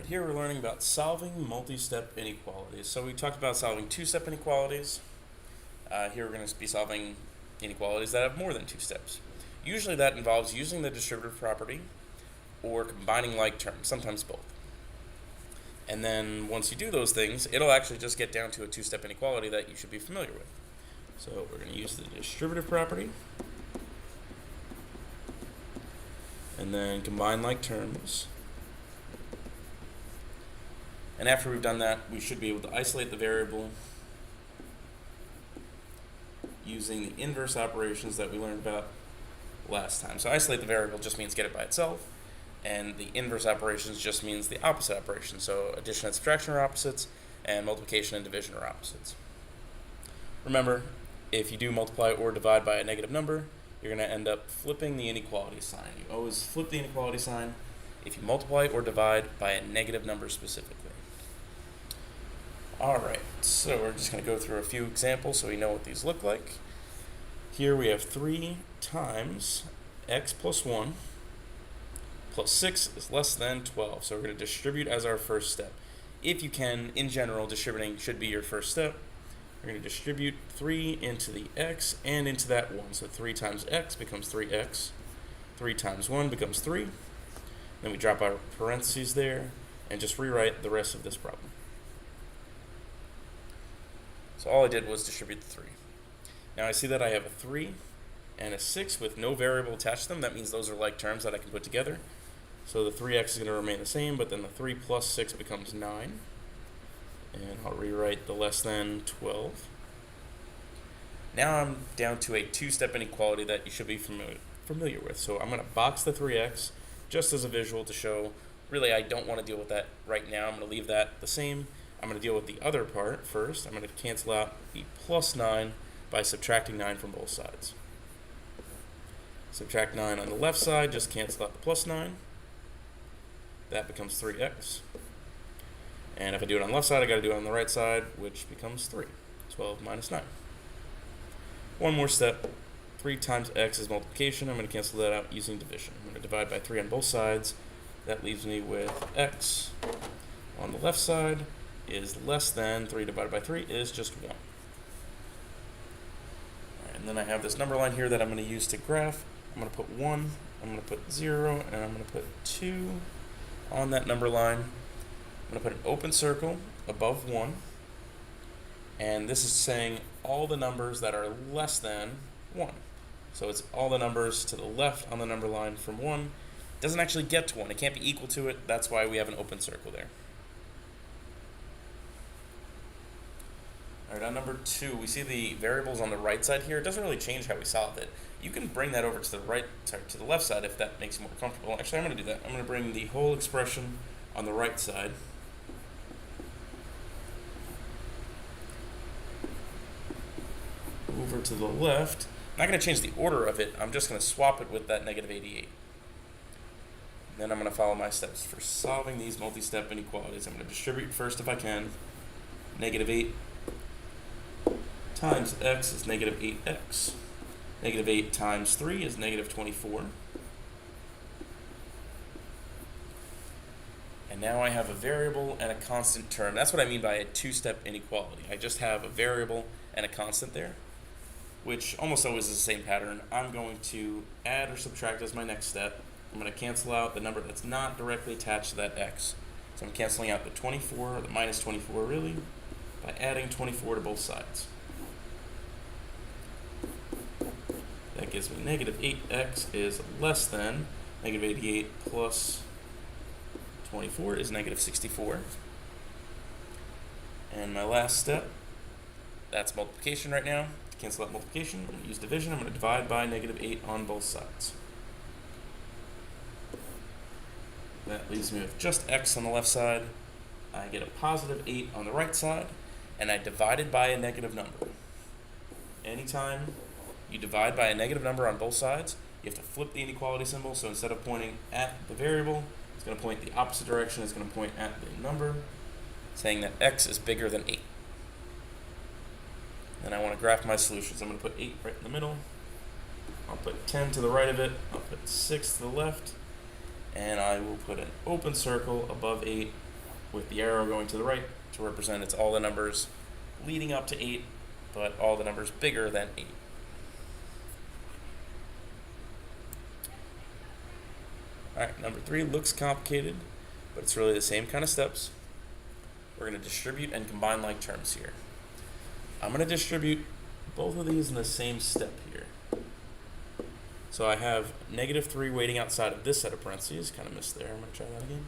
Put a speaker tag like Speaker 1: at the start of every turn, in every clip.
Speaker 1: Here we're learning about solving multi-step inequalities. So we talked about solving two-step inequalities. Here we're going to be solving inequalities that have more than two steps. Usually that involves using the distributive property or combining like terms, sometimes both. And then once you do those things, it'll actually just get down to a two-step inequality that you should be familiar with. So we're going to use the distributive property and then combine like terms. And after we've done that, we should be able to isolate the variable using the inverse operations that we learned about last time. So isolate the variable just means get it by itself, and the inverse operations just means the opposite operation. So addition and subtraction are opposites, and multiplication and division are opposites. Remember, if you do multiply or divide by a negative number, you're going to end up flipping the inequality sign. You always flip the inequality sign if you multiply or divide by a negative number specifically. Alright, so we're just going to go through a few examples so we know what these look like. Here we have 3 times x plus 1 plus 6 is less than 12. So we're going to distribute as our first step. If you can, in general, distributing should be your first step. We're going to distribute 3 into the x and into that 1. So 3 times x becomes 3x. 3 times 1 becomes 3. Then we drop our parentheses there and just rewrite the rest of this problem. So all I did was distribute the 3. Now I see that I have a 3 and a 6 with no variable attached to them. That means those are like terms that I can put together. So the 3x is going to remain the same, but then the 3 plus 6 becomes 9. And I'll rewrite the less than 12. Now I'm down to a two-step inequality that you should be familiar with. So I'm going to box the 3x just as a visual to show, really I don't want to deal with that right now. I'm going to leave that the same. I'm going to deal with the other part first. I'm going to cancel out the plus 9 by subtracting 9 from both sides. Subtract 9 on the left side, just cancel out the plus 9. That becomes 3x. And if I do it on the left side, I got to do it on the right side, which becomes 3. 12 minus 9. One more step. 3 times x is multiplication. I'm going to cancel that out using division. I'm going to divide by 3 on both sides. That leaves me with x on the left side is less than 3 divided by 3 is just 1. And then I have this number line here that I'm going to use to graph. I'm going to put 1, I'm going to put 0, and I'm going to put 2 on that number line. I'm going to put an open circle above 1. And this is saying all the numbers that are less than 1. So it's all the numbers to the left on the number line from 1. It doesn't actually get to 1. It can't be equal to it. That's why we have an open circle there. Alright, on number 2, we see the variables on the right side here. It doesn't really change how we solve it. You can bring that over to the left side if that makes you more comfortable. Actually, I'm going to do that. I'm going to bring the whole expression on the right side. Over to the left. I'm not going to change the order of it. I'm just going to swap it with that negative 88. Then I'm going to follow my steps for solving these multi-step inequalities. I'm going to distribute first if I can. Negative 8 times x is negative 8x. Negative 8 times 3 is negative 24. And now I have a variable and a constant term. That's what I mean by a two-step inequality. I just have a variable and a constant there, which almost always is the same pattern. I'm going to add or subtract as my next step. I'm going to cancel out the number that's not directly attached to that x. So I'm canceling out the 24, or the minus 24 really, by adding 24 to both sides. That gives me negative 8x is less than negative 88 plus 24 is negative 64. And my last step, that's multiplication right now. To cancel out multiplication, I'm going to use division. I'm going to divide by negative 8 on both sides. That leaves me with just x on the left side. I get a positive 8 on the right side, and I divided by a negative number. Anytime you divide by a negative number on both sides, you have to flip the inequality symbol. So instead of pointing at the variable, it's going to point the opposite direction. It's going to point at the number, saying that x is bigger than 8. Then I want to graph my solutions. I'm going to put 8 right in the middle. I'll put 10 to the right of it. I'll put 6 to the left. And I will put an open circle above 8 with the arrow going to the right to represent it's all the numbers leading up to 8, but all the numbers bigger than 8. Alright, number 3 looks complicated, but it's really the same kind of steps. We're going to distribute and combine like terms here. I'm going to distribute both of these in the same step here. So I have -3 waiting outside of this set of parentheses. Kind of missed there. I'm going to try that again.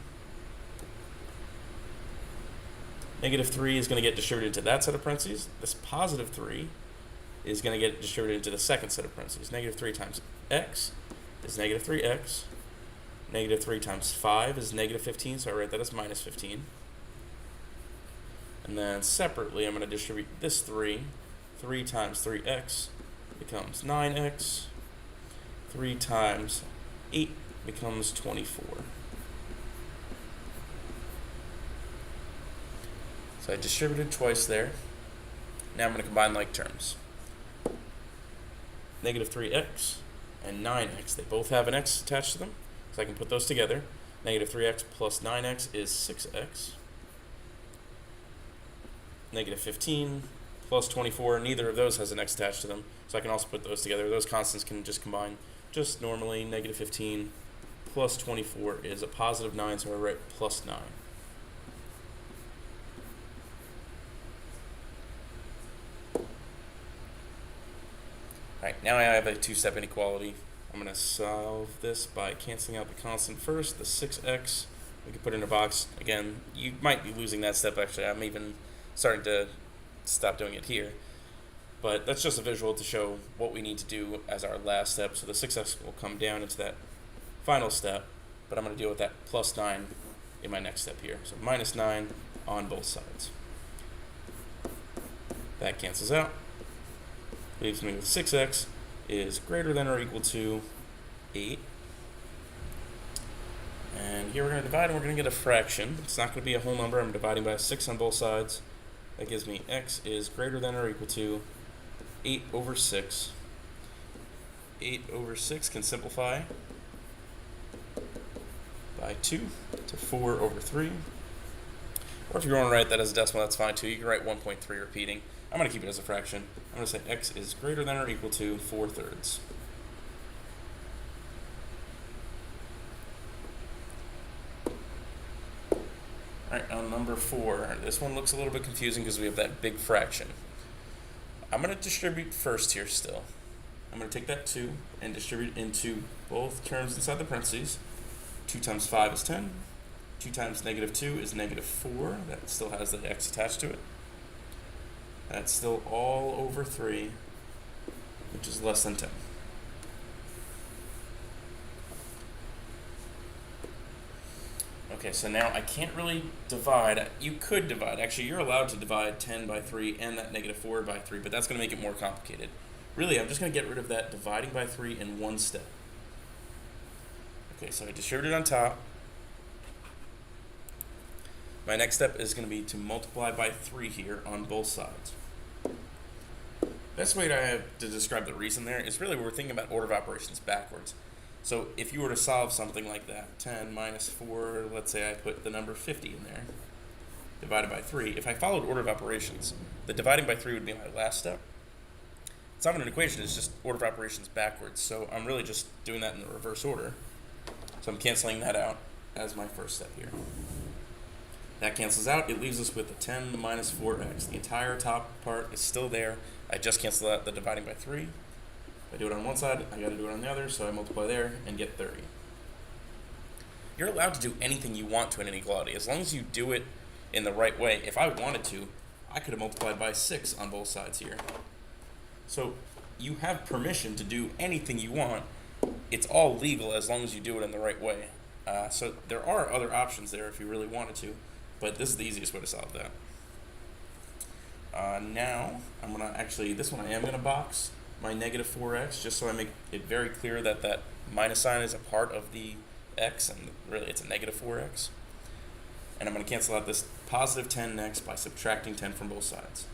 Speaker 1: -3 is going to get distributed to that set of parentheses. This +3 is going to get distributed into the second set of parentheses. -3 times x is -3x. -3 times 5 is -15, so I write that as -15. And then separately, I'm going to distribute this 3. 3 times 3x becomes 9x. 3 times 8 becomes 24. So I distributed twice there. Now I'm going to combine like terms. -3x and 9x, they both have an x attached to them, so I can put those together. -3x plus 9x is 6x. -15 plus 24, neither of those has an x attached to them, so I can also put those together. Those constants can just combine just normally. -15 plus 24 is a +9, so I write +9. Alright, now I have a two-step inequality. I'm going to solve this by canceling out the constant first, the 6x. We can put it in a box. Again, you might be losing that step actually. I'm even starting to stop doing it here. But that's just a visual to show what we need to do as our last step. So the 6x will come down into that final step, but I'm going to deal with that +9 in my next step here. So -9 on both sides. That cancels out. Leaves me with 6x is greater than or equal to 8. And here we're going to divide and we're going to get a fraction. It's not going to be a whole number. I'm dividing by 6 on both sides. That gives me x is greater than or equal to 8 over 6. 8 over 6 can simplify by 2 to 4 over 3. Or if you want to write that as a decimal, that's fine too. You can write 1.3 repeating. I'm going to keep it as a fraction. I'm going to say x is greater than or equal to 4/3. Alright, on number 4, this one looks a little bit confusing because we have that big fraction. I'm going to distribute first here still. I'm going to take that 2 and distribute into both terms inside the parentheses. 2 times 5 is 10. 2 times -2 is -4. That still has the x attached to it. That's still all over 3, which is less than 10. Okay, so now I can't really divide. You could divide. Actually, you're allowed to divide 10 by 3 and that -4 by 3, but that's going to make it more complicated. Really, I'm just going to get rid of that dividing by 3 in one step. Okay, so I distributed on top. My next step is going to be to multiply by 3 here on both sides. Best way I have to describe the reason there is really we're thinking about order of operations backwards. So if you were to solve something like that, 10 minus 4, let's say I put the number 50 in there, divided by 3. If I followed order of operations, the dividing by 3 would be my last step. It's not an equation, it's just order of operations backwards. So I'm really just doing that in the reverse order. So I'm canceling that out as my first step here. That cancels out. It leaves us with the 10 minus 4x. The entire top part is still there. I just cancel out the dividing by 3. If I do it on one side, I got to do it on the other, so I multiply there and get 30. You're allowed to do anything you want to an inequality, as long as you do it in the right way. If I wanted to, I could have multiplied by 6 on both sides here. So you have permission to do anything you want. It's all legal as long as you do it in the right way. So there are other options there if you really wanted to, but this is the easiest way to solve that. Now, I'm going to actually, this one I am going to box my -4x, just so I make it very clear that that minus sign is a part of the x, and really it's a -4x. And I'm going to cancel out this positive 10 next by subtracting 10 from both sides.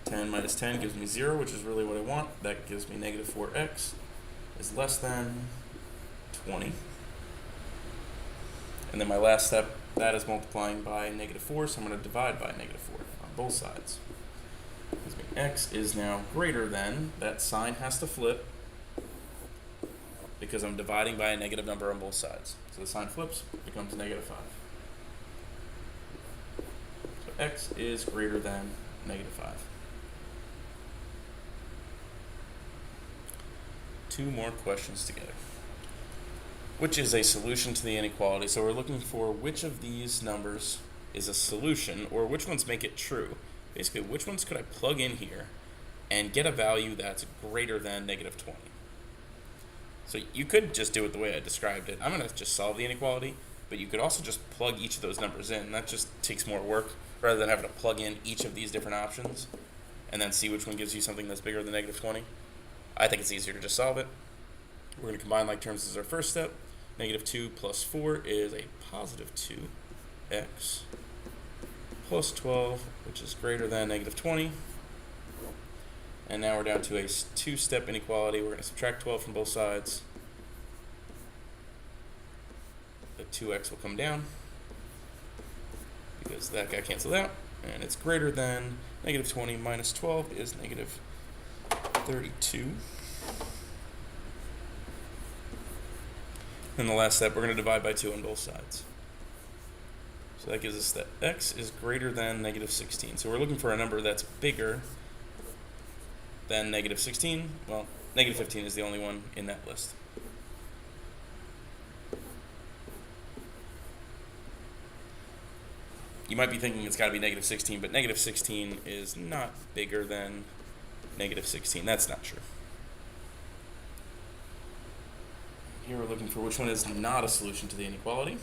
Speaker 1: 10 minus 10 gives me 0, which is really what I want. That gives me -4x is less than 20. And then my last step, that is multiplying by -4, so I'm going to divide by -4 on both sides. X is now greater than, that sign has to flip because I'm dividing by a negative number on both sides. So the sign flips, becomes -5. So X is greater than -5. Two more questions together. Which is a solution to the inequality? So we're looking for which of these numbers is a solution, or which ones make it true. Basically, which ones could I plug in here and get a value that's greater than -20? So you could just do it the way I described it. I'm going to just solve the inequality, but you could also just plug each of those numbers in. That just takes more work rather than having to plug in each of these different options and then see which one gives you something that's bigger than -20. I think it's easier to just solve it. We're going to combine like terms as our first step. -2 plus 4 is a positive 2x plus 12, which is greater than -20. And now we're down to a two-step inequality. We're going to subtract 12 from both sides. The 2x will come down because that got canceled out. And it's greater than -20 minus 12 is -32. And the last step, we're going to divide by 2 on both sides. So that gives us that x is greater than -16. So we're looking for a number that's bigger than -16. Well, -15 is the only one in that list. You might be thinking it's got to be -16, but -16 is not bigger than -16. That's not true. Here we're looking for which one is not a solution to the inequality.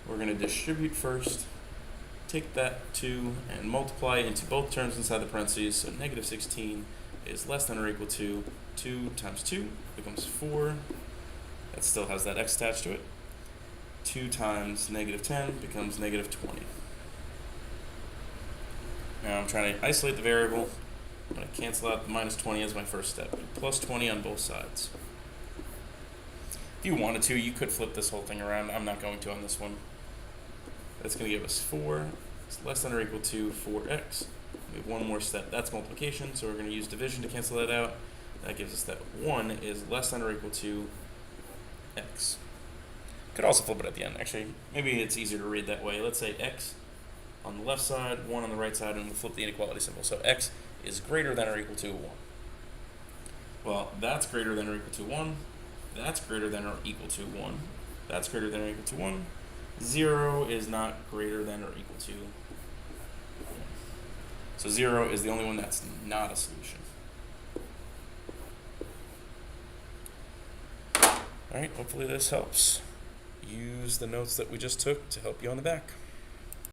Speaker 1: We're going to distribute first, take that 2 and multiply it into both terms inside the parentheses. So -16 is less than or equal to 2 times 2 becomes 4. That still has that x attached to it. 2 times -10 becomes -20. Now I'm trying to isolate the variable. I'm going to cancel out the -20 as my first step. Plus 20 on both sides. If you wanted to, you could flip this whole thing around. I'm not going to on this one. That's going to give us 4. It's less than or equal to 4x. We have one more step. That's multiplication, so we're going to use division to cancel that out. That gives us that 1 is less than or equal to x. Could also flip it at the end. Actually, maybe it's easier to read that way. Let's say x on the left side, 1 on the right side, and we'll flip the inequality symbol. So x is greater than or equal to 1. Well, that's greater than or equal to 1. That's greater than or equal to 1. That's greater than or equal to 1. 0 is not greater than or equal to 1. So 0 is the only one that's not a solution. Alright, hopefully this helps. Use the notes that we just took to help you on the back.